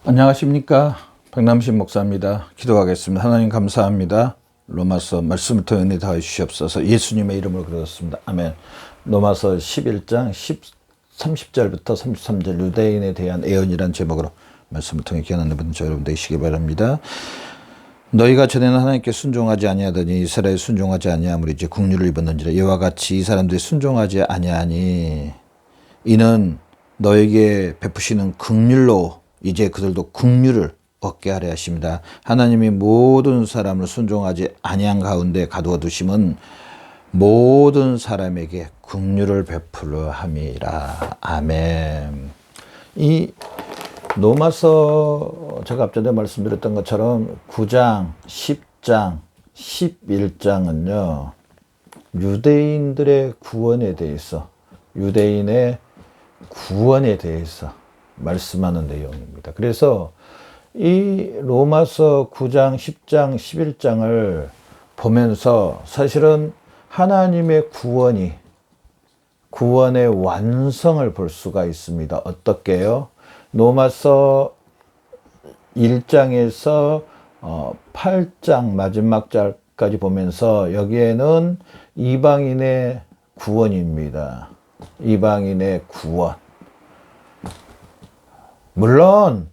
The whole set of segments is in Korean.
안녕하십니까. 백남신 목사입니다. 기도하겠습니다. 하나님 감사합니다. 로마서 말씀을 통해 은혜 더해 주시옵소서. 예수님의 이름으로 그러셨습니다. 아멘. 로마서 11장 30절부터 33절 유대인에 대한 애언이란 제목으로 말씀을 통해 귀한 분 여러분 되시기 바랍니다. 너희가 전에는 하나님께 순종하지 아니하더니 이스라엘에 순종하지 아니하므로 이제 국류를 입었는지라. 이와 같이 이 사람들이 순종하지 아니하니 이는 너에게 베푸시는 긍휼로 이제 그들도 긍휼을 얻게 하려 하십니다. 하나님이 모든 사람을 순종하지 아니한 가운데 가두어 두심은 모든 사람에게 긍휼을 베풀어 함이라. 아멘. 이 로마서 제가 앞전에 말씀드렸던 것처럼 9장, 10장, 11장은요. 유대인들의 구원에 대해서, 유대인의 구원에 대해서 말씀하는 내용입니다. 그래서 이 로마서 9장, 10장, 11장을 보면서 사실은 하나님의 구원의 완성을 볼 수가 있습니다. 어떻게요? 로마서 1장에서 8장 마지막 절까지 보면서 여기에는 이방인의 구원입니다. 이방인의 구원. 물론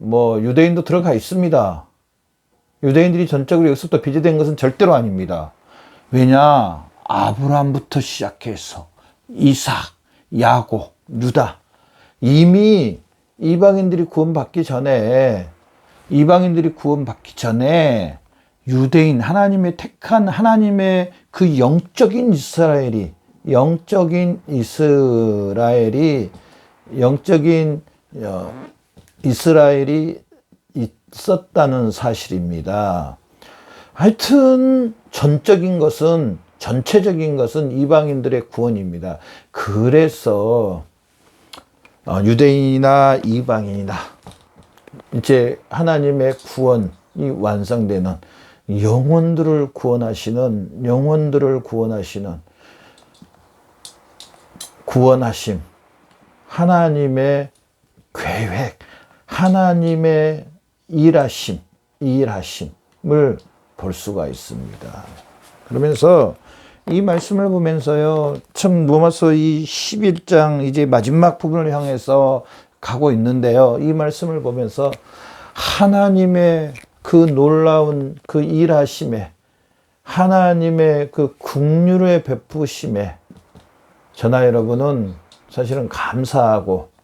유대인도 들어가 있습니다. 유대인들이 전적으로 여기서부터 배제된 것은 절대로 아닙니다. 왜냐? 아브라함부터 시작해서 이삭, 야곱, 유다 이미 이방인들이 구원받기 전에 유대인, 하나님의 택한 하나님의 그 영적인 이스라엘이 있었다는 사실입니다. 하여튼 전체적인 것은 이방인들의 구원입니다. 그래서 유대인이나 이방인이나 이제 하나님의 구원이 완성되는 영혼들을 구원하시는 구원하심, 하나님의 계획, 하나님의 일하심을 볼 수가 있습니다. 그러면서 이 말씀을 보면서요, 참 로마서 이 11장 이제 마지막 부분을 향해서 가고 있는데요. 이 말씀을 보면서 하나님의 그 놀라운 그 일하심에, 하나님의 그 긍휼의 베푸심에 저나 여러분은 사실은 감사하고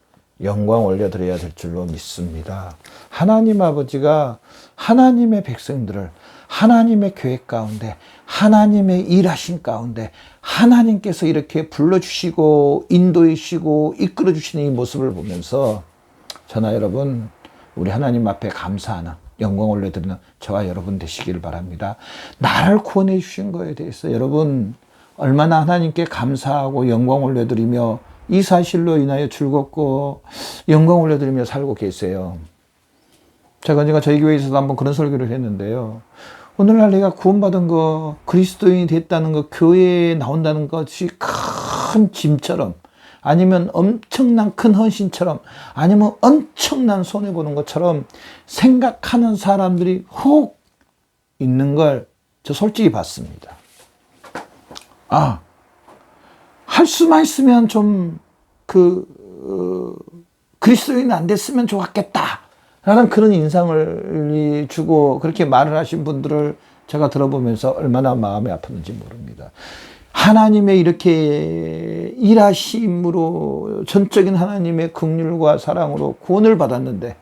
영광 올려드려야 될 줄로 믿습니다. 하나님 아버지가 하나님의 백성들을 하나님의 계획 가운데, 하나님의 일하신 가운데 하나님께서 이렇게 불러주시고 인도해 주시고 이끌어 주시는 이 모습을 보면서 저나 여러분 우리 하나님 앞에 감사하는, 영광 올려드리는 저와 여러분 되시기를 바랍니다. 나를 구원해 주신 거에 대해서 여러분 얼마나 하나님께 감사하고 영광 올려드리며 이 사실로 인하여 즐겁고 영광 올려드리며 살고 계세요. 제가 저희 교회에서도 한번 그런 설교를 했는데요. 오늘날 내가 구원받은 거, 그리스도인이 됐다는 거, 교회에 나온다는 것이 큰 짐처럼, 아니면 엄청난 큰 헌신처럼, 아니면 엄청난 손해보는 것처럼 생각하는 사람들이 혹 있는 걸 저 솔직히 봤습니다. 할 수만 있으면 좀 그리스도인 안 됐으면 좋았겠다 라는 그런 인상을 주고 그렇게 말을 하신 분들을 제가 들어보면서 얼마나 마음이 아팠는지 모릅니다. 하나님의 이렇게 일하심으로 전적인 하나님의 긍휼과 사랑으로 구원을 받았는데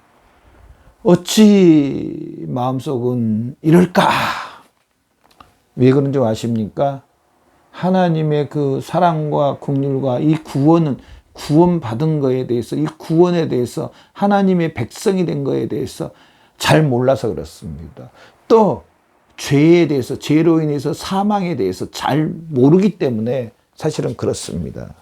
어찌 마음속은 이럴까? 왜 그런지 아십니까? 하나님의 그 사랑과 긍휼과 이 구원받은 거에 대해서, 이 구원에 대해서, 하나님의 백성이 된 거에 대해서 잘 몰라서 그렇습니다. 또 죄에 대해서, 죄로 인해서 사망에 대해서 잘 모르기 때문에 사실은 그렇습니다.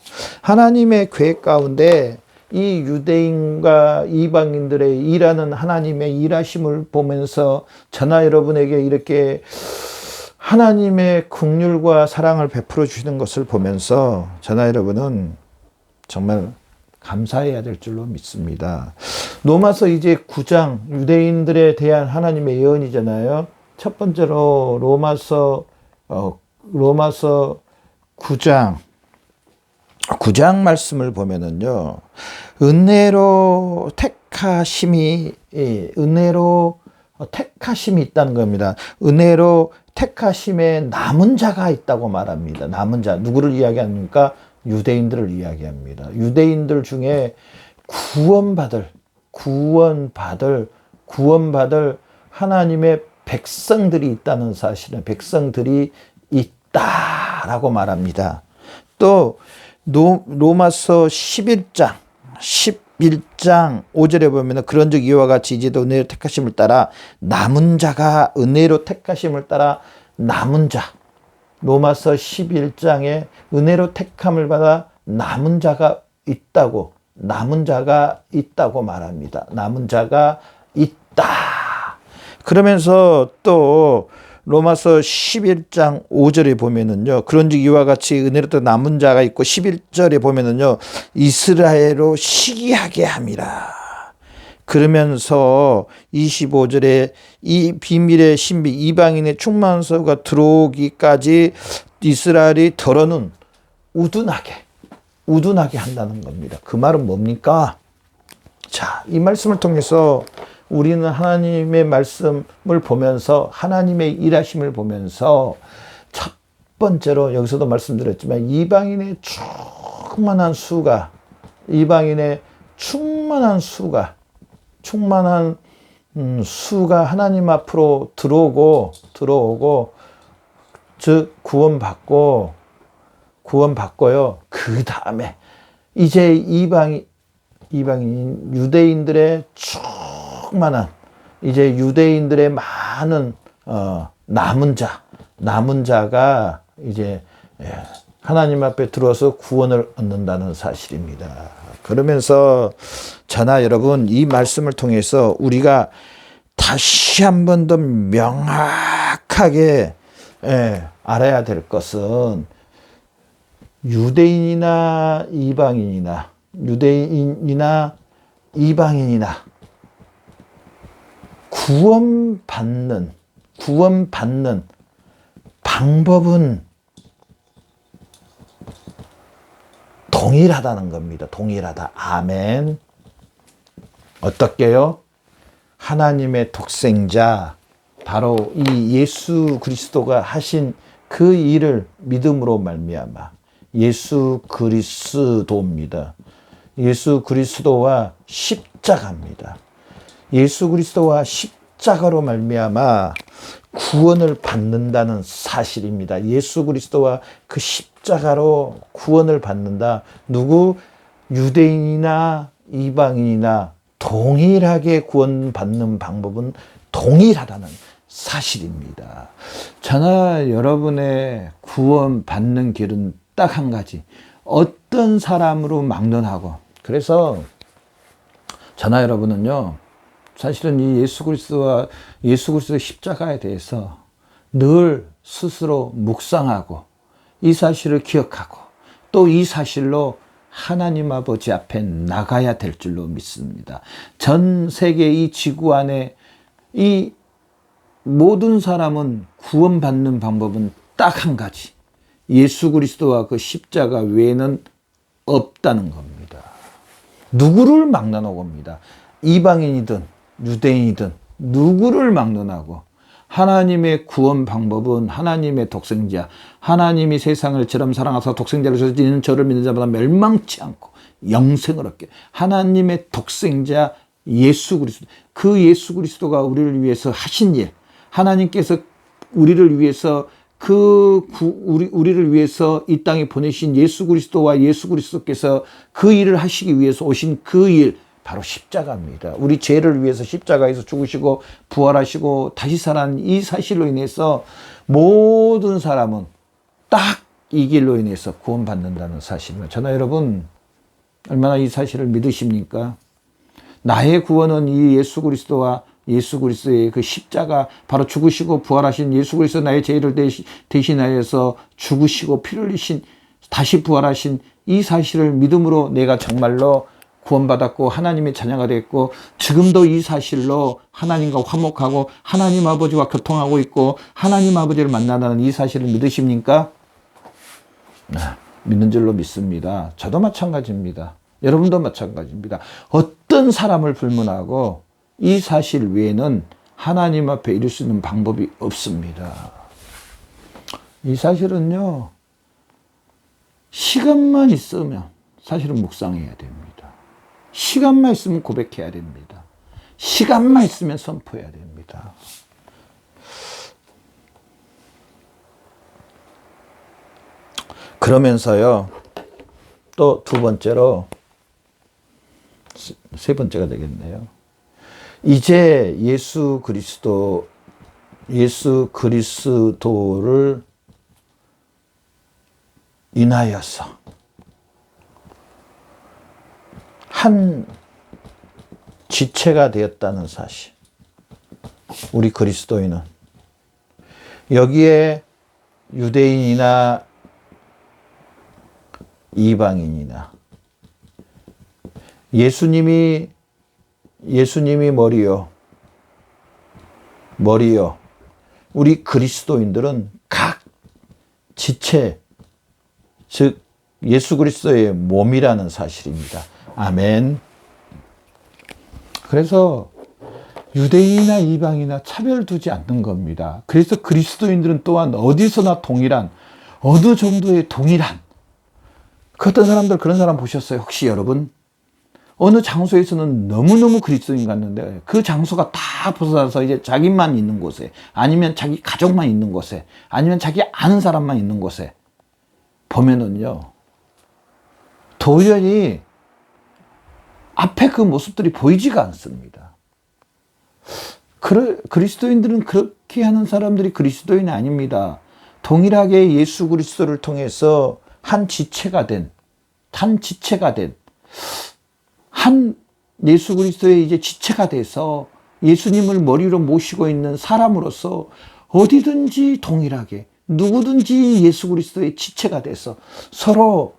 하나님의 계획 가운데 이 유대인과 이방인들의 일하는 하나님의 일하심을 보면서 저나 여러분에게 이렇게 하나님의 긍휼과 사랑을 베풀어 주시는 것을 보면서 저나 여러분은 정말 감사해야 될 줄로 믿습니다. 로마서 이제 9장 유대인들에 대한 하나님의 예언이잖아요. 첫 번째로 로마서 9장 말씀을 보면은요. 은혜로 택하심이 있다는 겁니다. 은혜로 택하심에 남은 자가 있다고 말합니다. 남은 자. 누구를 이야기합니까? 유대인들을 이야기합니다. 유대인들 중에 구원받을 하나님의 백성들이 있다는 사실은 백성들이 있다라고 말합니다. 또 로마서 11장 5절에 보면 그런즉 이와 같이 이제도 은혜로 택하심을 따라 남은 자가 은혜로 택하심을 따라 남은 자. 로마서 11장에 은혜로 택함을 받아 남은 자가 있다고 말합니다. 남은 자가 있다. 그러면서 또 로마서 11장 5절에 보면은요. 그런즉 이와 같이 은혜로 남은 자가 있고 11절에 보면은요. 이스라엘로 시기하게 함이라. 그러면서 25절에 이 비밀의 신비 이방인의 충만서가 들어오기까지 이스라엘이 더러는 우둔하게 한다는 겁니다. 그 말은 뭡니까? 자, 이 말씀을 통해서 우리는 하나님의 말씀을 보면서 하나님의 일하심을 보면서 첫 번째로 여기서도 말씀드렸지만 이방인의 충만한 수가 하나님 앞으로 들어오고 즉 구원받고요. 그 다음에 이제 이방인 유대인들의 충만한 이제 유대인들의 많은 남은 자가 이제 하나님 앞에 들어와서 구원을 얻는다는 사실입니다. 그러면서 저나 여러분 이 말씀을 통해서 우리가 다시 한 번 더 명확하게 알아야 될 것은 유대인이나 이방인이나 구원받는 방법은 동일하다는 겁니다. 동일하다. 아멘. 어떻게요? 하나님의 독생자 바로 이 예수 그리스도가 하신 그 일을 믿음으로 말미암아 예수 그리스도입니다. 예수 그리스도와 십자가입니다. 예수 그리스도와 십자가로 말미암아 구원을 받는다는 사실입니다. 예수 그리스도와 그 십자가로 구원을 받는다. 누구? 유대인이나 이방인이나 동일하게 구원받는 방법은 동일하다는 사실입니다. 저나 여러분의 구원받는 길은 딱 한 가지. 어떤 사람으로 막론하고. 그래서 저나 여러분은요. 사실은 이 예수 그리스도의 십자가에 대해서 늘 스스로 묵상하고 이 사실을 기억하고 또 이 사실로 하나님 아버지 앞에 나가야 될 줄로 믿습니다. 전 세계 이 지구 안에 이 모든 사람은 구원받는 방법은 딱 한 가지. 예수 그리스도와 그 십자가 외에는 없다는 겁니다. 누구를 막론하고 옵니다. 이방인이든 유대인이든 누구를 막론하고 하나님의 구원 방법은 하나님의 독생자, 하나님이 세상을 저처럼 사랑하사 독생자를 주시는 저를 믿는 자마다 멸망치 않고 영생을 얻게. 하나님의 독생자 예수 그리스도, 그 예수 그리스도가 우리를 위해서 하신 일, 하나님께서 우리를 위해서 우리를 위해서 이 땅에 보내신 예수 그리스도와 예수 그리스도께서 그 일을 하시기 위해서 오신 그 일, 바로 십자가입니다. 우리 죄를 위해서 십자가에서 죽으시고 부활하시고 다시 살아난 이 사실로 인해서 모든 사람은 딱 이 길로 인해서 구원받는다는 사실입니다. 저나 여러분 얼마나 이 사실을 믿으십니까? 나의 구원은 이 예수 그리스도와 예수 그리스도의 그 십자가, 바로 죽으시고 부활하신 예수 그리스도 나의 죄를 대신하여서 죽으시고 피를 흘리신 다시 부활하신 이 사실을 믿음으로 내가 정말로 구원받았고 하나님의 자녀가 됐고 지금도 이 사실로 하나님과 화목하고 하나님 아버지와 교통하고 있고 하나님 아버지를 만나는 이 사실을 믿으십니까? 믿는 줄로 믿습니다. 저도 마찬가지입니다. 여러분도 마찬가지입니다. 어떤 사람을 불문하고 이 사실 외에는 하나님 앞에 이룰 수 있는 방법이 없습니다. 이 사실은요, 시간만 있으면 사실은 묵상해야 됩니다. 시간만 있으면 고백해야 됩니다. 시간만 있으면 선포해야 됩니다. 그러면서요, 또 두 번째로, 세 번째가 되겠네요. 이제 예수 그리스도를 인하여서 한 지체가 되었다는 사실. 우리 그리스도인은 여기에 유대인이나 이방인이나 예수님이 머리요. 우리 그리스도인들은 각 지체, 즉 예수 그리스도의 몸이라는 사실입니다. 아멘. 그래서 유대인이나 이방이나 차별 두지 않는 겁니다. 그래서 그리스도인들은 또한 어디서나 동일한, 어느 정도의 동일한, 그 어떤 사람들 그런 사람 보셨어요? 혹시 여러분? 어느 장소에서는 너무너무 그리스도인 같는데 그 장소가 다 벗어나서 이제 자기만 있는 곳에, 아니면 자기 가족만 있는 곳에, 아니면 자기 아는 사람만 있는 곳에 보면은요, 도저히 앞에 그 모습들이 보이지가 않습니다. 그리스도인들은 그렇게 하는 사람들이 그리스도인이 아닙니다. 동일하게 예수 그리스도를 통해서 한 지체가 된 예수 그리스도의 이제 지체가 돼서 예수님을 머리로 모시고 있는 사람으로서 어디든지 동일하게 누구든지 예수 그리스도의 지체가 돼서 서로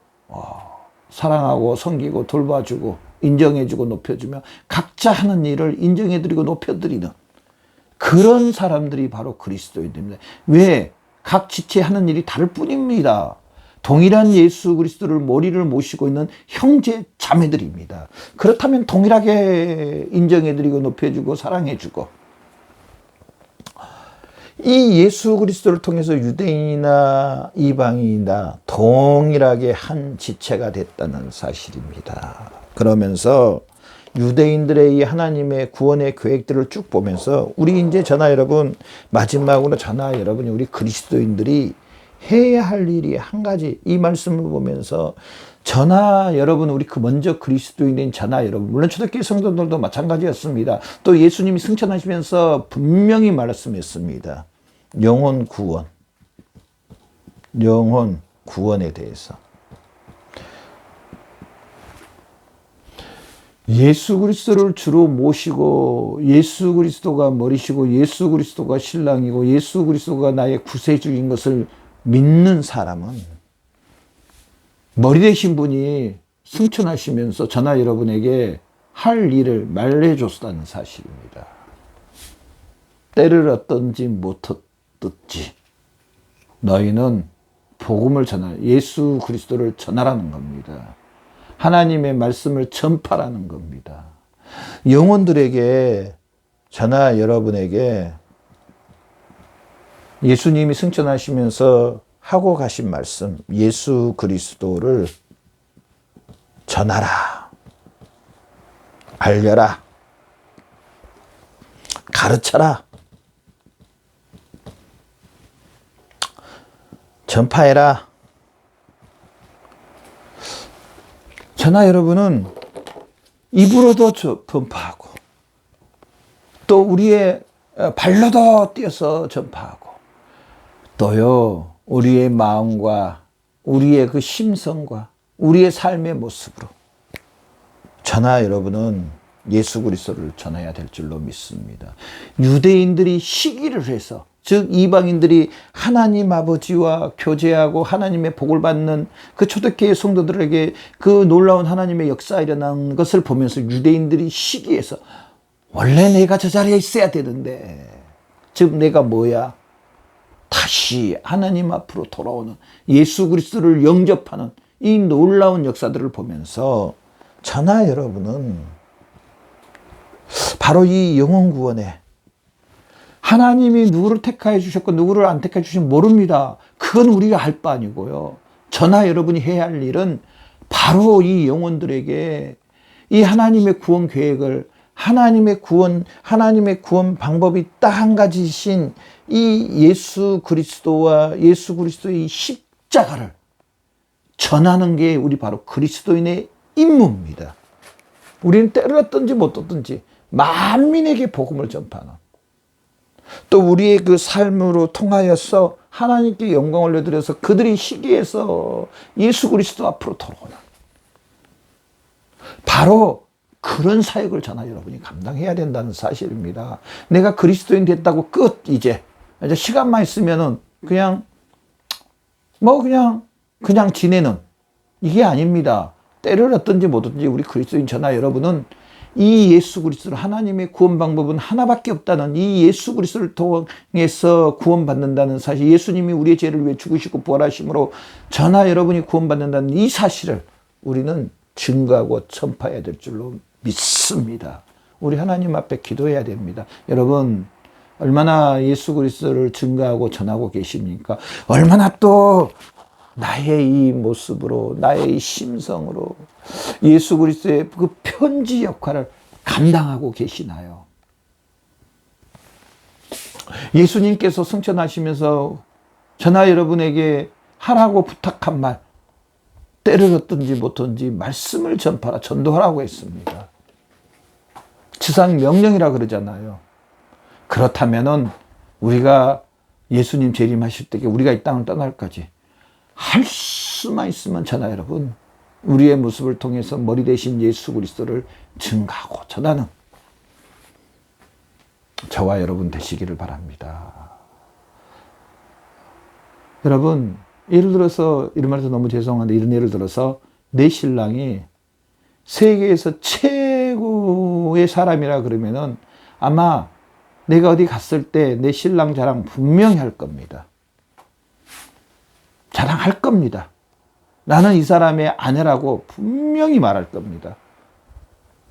사랑하고 섬기고 돌봐주고 인정해주고 높여주며 각자 하는 일을 인정해드리고 높여드리는 그런 사람들이 바로 그리스도인입니다. 왜? 각 지체 하는 일이 다를 뿐입니다. 동일한 예수 그리스도를 머리를 모시고 있는 형제 자매들입니다. 그렇다면 동일하게 인정해드리고 높여주고 사랑해주고, 이 예수 그리스도를 통해서 유대인이나 이방인이나 동일하게 한 지체가 됐다는 사실입니다. 그러면서 유대인들의 이 하나님의 구원의 계획들을 쭉 보면서 우리 이제 저나 여러분, 마지막으로 저나 여러분이 우리 그리스도인들이 해야 할 일이 한 가지, 이 말씀을 보면서 저나 여러분, 우리 먼저 그리스도인인 저나 여러분, 물론 초대교회 성도들도 마찬가지였습니다. 또 예수님이 승천하시면서 분명히 말씀했습니다. 영혼 구원에 대해서. 예수 그리스도를 주로 모시고 예수 그리스도가 머리시고 예수 그리스도가 신랑이고 예수 그리스도가 나의 구세주인 것을 믿는 사람은, 머리 되신 분이 승천하시면서 저나 여러분에게 할 일을 말해줬다는 사실입니다. 때를 얻든지 못 얻든지 너희는 복음을 예수 그리스도를 전하라는 겁니다. 하나님의 말씀을 전파라는 겁니다. 영혼들에게, 저나 여러분에게 예수님이 승천하시면서 하고 가신 말씀, 예수 그리스도를 전하라, 알려라, 가르쳐라, 전파해라. 저나 여러분은 입으로도 전파하고 또 우리의 발로도 뛰어서 전파하고 또요, 우리의 마음과 우리의 그 심성과 우리의 삶의 모습으로 저나 여러분은 예수 그리스도를 전해야 될 줄로 믿습니다. 유대인들이 시기를 해서 즉 이방인들이 하나님 아버지와 교제하고 하나님의 복을 받는 그 초대교회 성도들에게 그 놀라운 하나님의 역사가 일어난 것을 보면서 유대인들이 시기해서 원래 내가 저 자리에 있어야 되는데, 즉 내가 뭐야? 다시 하나님 앞으로 돌아오는 예수 그리스도를 영접하는 이 놀라운 역사들을 보면서 저나 여러분은 바로 이 영혼 구원에 하나님이 누구를 택하여 주셨고 누구를 안 택하여 주시면 모릅니다. 그건 우리가 할 바 아니고요. 저나 여러분이 해야 할 일은 바로 이 영혼들에게 이 하나님의 구원 계획을, 하나님의 구원 방법이 딱 한 가지신 이 예수 그리스도와 예수 그리스도의 이 십자가를 전하는 게 우리 바로 그리스도인의 임무입니다. 우리는 때를 얻든지 못 얻든지 만민에게 복음을 전파하는, 또 우리의 그 삶으로 통하여서 하나님께 영광을 올려드려서 그들이 시기해서 예수 그리스도 앞으로 돌아오는 바로 그런 사역을 저나 여러분이 감당해야 된다는 사실입니다. 내가 그리스도인 됐다고 끝, 이제 시간만 있으면은 그냥 지내는, 이게 아닙니다. 때를 얻든지 못 얻든지 우리 그리스도인 저나 여러분은 이 예수 그리스도를, 하나님의 구원 방법은 하나밖에 없다는 이 예수 그리스도를 통해서 구원받는다는 사실, 예수님이 우리의 죄를 위해 죽으시고 부활하심으로 저나 여러분이 구원받는다는 이 사실을 우리는 증거하고 전파해야 될 줄로 믿습니다. 우리 하나님 앞에 기도해야 됩니다. 여러분, 얼마나 예수 그리스도를 증거하고 전하고 계십니까? 얼마나 또 나의 이 모습으로, 나의 이 심성으로 예수 그리스도의 그 편지 역할을 감당하고 계시나요? 예수님께서 승천하시면서 저나 여러분에게 하라고 부탁한 말, 때를 얻든지 못 얻든지 말씀을 전파하라, 전도하라고 했습니다. 지상 명령이라 그러잖아요. 그렇다면은 우리가 예수님 재림하실 때 우리가 이 땅을 떠날까지 할 수만 있으면 저나 여러분, 우리의 모습을 통해서 머리 대신 예수 그리스도를 증거하고 전하는 저와 여러분 되시기를 바랍니다. 여러분, 예를 들어서, 이런 말해서 너무 죄송한데, 이런 예를 들어서 내 신랑이 세계에서 최고의 사람이라 그러면은 아마 내가 어디 갔을 때 내 신랑 자랑 분명히 할 겁니다. 자랑할 겁니다. 나는 이 사람의 아내라고 분명히 말할 겁니다.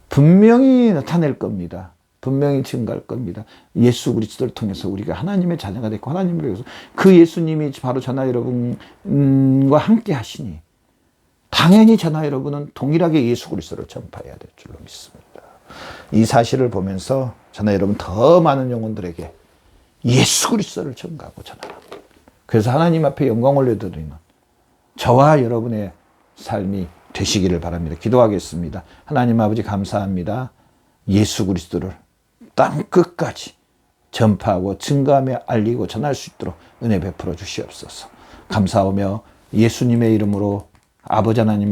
분명히 나타낼 겁니다. 분명히 증거할 겁니다. 예수 그리스도를 통해서 우리가 하나님의 자녀가 됐고, 하나님을 위해서 그 예수님이 바로 저나 여러분과 함께 하시니 당연히 저나 여러분은 동일하게 예수 그리스도를 전파해야 될 줄로 믿습니다. 이 사실을 보면서 저나 여러분 더 많은 영혼들에게 예수 그리스도를 전가하고 전하라. 그래서 하나님 앞에 영광 올려드리는 저와 여러분의 삶이 되시기를 바랍니다. 기도하겠습니다. 하나님 아버지 감사합니다. 예수 그리스도를 땅 끝까지 전파하고 증거하며 알리고 전할 수 있도록 은혜 베풀어 주시옵소서. 감사하며 예수님의 이름으로 아버지 하나님